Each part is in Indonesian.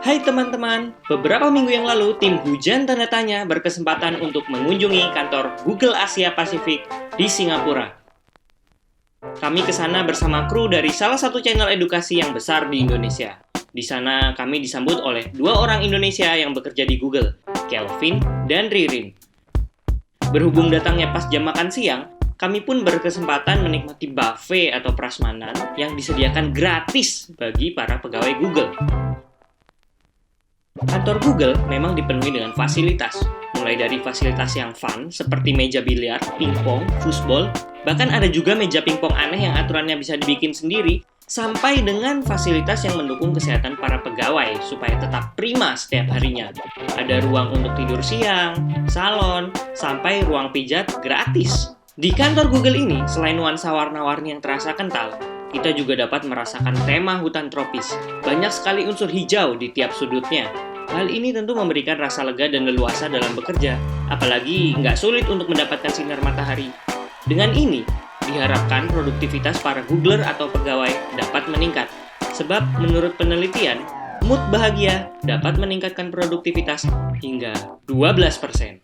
Hai teman-teman, beberapa minggu yang lalu tim Hujan Tanda Tanya berkesempatan untuk mengunjungi kantor Google Asia Pasifik di Singapura. Kami ke sana bersama kru dari salah satu channel edukasi yang besar di Indonesia. Di sana kami disambut oleh dua orang Indonesia yang bekerja di Google, Kelvin dan Ririn. Berhubung datangnya pas jam makan siang, kami pun berkesempatan menikmati buffet atau prasmanan yang disediakan gratis bagi para pegawai Google. Kantor Google memang dipenuhi dengan fasilitas, mulai dari fasilitas yang fun seperti meja biliar, pingpong, foosball, bahkan ada juga meja pingpong aneh yang aturannya bisa dibikin sendiri, sampai dengan fasilitas yang mendukung kesehatan para pegawai supaya tetap prima setiap harinya. Ada ruang untuk tidur siang, salon, sampai ruang pijat gratis. Di kantor Google ini, selain nuansa warna-warni yang terasa kental, kita juga dapat merasakan tema hutan tropis. Banyak sekali unsur hijau di tiap sudutnya. Hal ini tentu memberikan rasa lega dan leluasa dalam bekerja, apalagi nggak sulit untuk mendapatkan sinar matahari. Dengan ini, diharapkan produktivitas para Googler atau pegawai dapat meningkat. Sebab menurut penelitian, mood bahagia dapat meningkatkan produktivitas hingga 12%.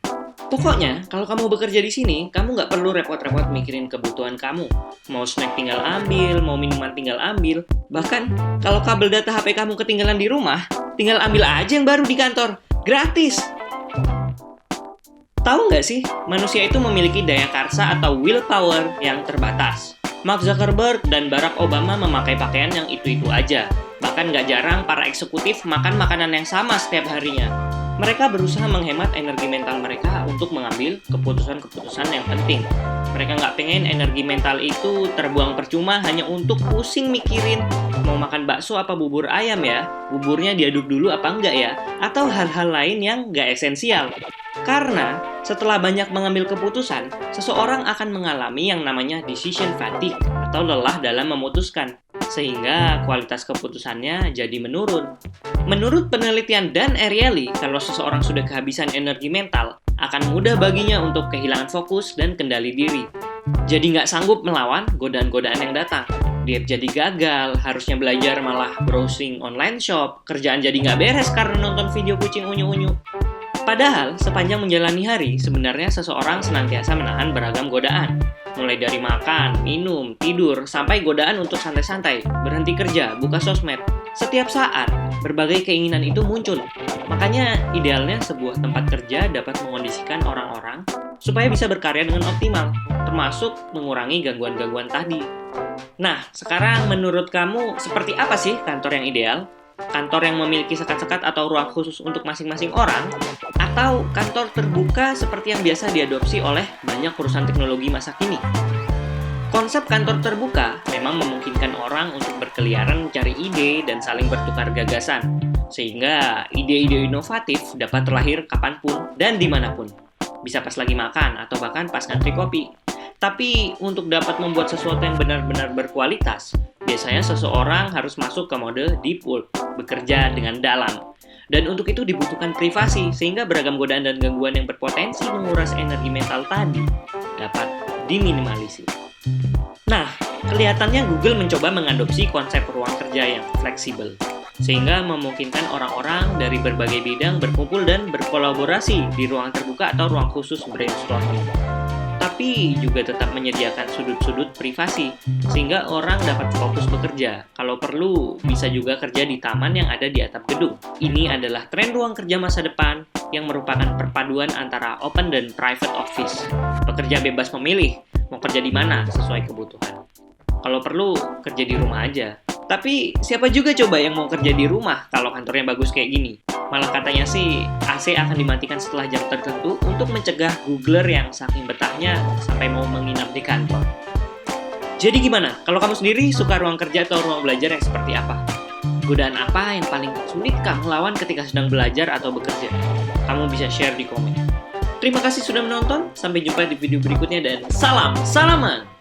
Pokoknya, kalau kamu bekerja di sini, kamu nggak perlu repot-repot mikirin kebutuhan kamu. Mau snack tinggal ambil, mau minuman tinggal ambil. Bahkan, kalau kabel data HP kamu ketinggalan di rumah, tinggal ambil aja yang baru di kantor. Gratis! Tahu nggak sih, manusia itu memiliki daya karsa atau willpower yang terbatas. Mark Zuckerberg dan Barack Obama memakai pakaian yang itu-itu aja. Bahkan nggak jarang para eksekutif makan makanan yang sama setiap harinya. Mereka berusaha menghemat energi mental mereka untuk mengambil keputusan-keputusan yang penting. Mereka nggak pengen energi mental itu terbuang percuma hanya untuk pusing mikirin mau makan bakso apa bubur ayam ya, buburnya diaduk dulu apa enggak ya, atau hal-hal lain yang nggak esensial. Karena setelah banyak mengambil keputusan, seseorang akan mengalami yang namanya decision fatigue atau lelah dalam memutuskan, sehingga kualitas keputusannya jadi menurun. Menurut penelitian Dan Ariely, kalau seseorang sudah kehabisan energi mental, akan mudah baginya untuk kehilangan fokus dan kendali diri. Jadi nggak sanggup melawan godaan-godaan yang datang. Dia jadi gagal, harusnya belajar malah browsing online shop, kerjaan jadi nggak beres karena nonton video kucing unyu-unyu. Padahal, sepanjang menjalani hari, sebenarnya seseorang senantiasa menahan beragam godaan. Mulai dari makan, minum, tidur, sampai godaan untuk santai-santai, berhenti kerja, buka sosmed. Setiap saat, berbagai keinginan itu muncul. Makanya, idealnya sebuah tempat kerja dapat mengondisikan orang-orang supaya bisa berkarya dengan optimal, termasuk mengurangi gangguan-gangguan tadi. Nah, sekarang menurut kamu seperti apa sih kantor yang ideal? Kantor yang memiliki sekat-sekat atau ruang khusus untuk masing-masing orang? Atau kantor terbuka seperti yang biasa diadopsi oleh banyak perusahaan teknologi masa kini? Konsep kantor terbuka memang memungkinkan orang untuk berkeliaran mencari ide dan saling bertukar gagasan, sehingga ide-ide inovatif dapat terlahir kapanpun dan dimanapun. Bisa pas lagi makan atau bahkan pas ngantri kopi. Tapi untuk dapat membuat sesuatu yang benar-benar berkualitas, biasanya seseorang harus masuk ke mode deep work, bekerja dengan dalam. Dan untuk itu dibutuhkan privasi, sehingga beragam godaan dan gangguan yang berpotensi menguras energi mental tadi dapat diminimalisir. Nah, kelihatannya Google mencoba mengadopsi konsep ruang kerja yang fleksibel, sehingga memungkinkan orang-orang dari berbagai bidang berkumpul dan berkolaborasi di ruang terbuka atau ruang khusus brainstorming. Tapi juga tetap menyediakan sudut-sudut privasi, sehingga orang dapat fokus bekerja. Kalau perlu, bisa juga kerja di taman yang ada di atap gedung. Ini adalah tren ruang kerja masa depan yang merupakan perpaduan antara open dan private office. Pekerja bebas memilih mau kerja di mana sesuai kebutuhan. Kalau perlu, kerja di rumah aja. Tapi siapa juga coba yang mau kerja di rumah kalau kantornya bagus kayak gini? Malah katanya sih AC akan dimatikan setelah jam tertentu untuk mencegah Googler yang saking betahnya sampai mau menginap di kantor. Jadi gimana? Kalau kamu sendiri suka ruang kerja atau ruang belajar yang seperti apa? Godaan apa yang paling sulit kamu lawan ketika sedang belajar atau bekerja? Kamu bisa share di komen. Terima kasih sudah menonton, sampai jumpa di video berikutnya dan salam salaman!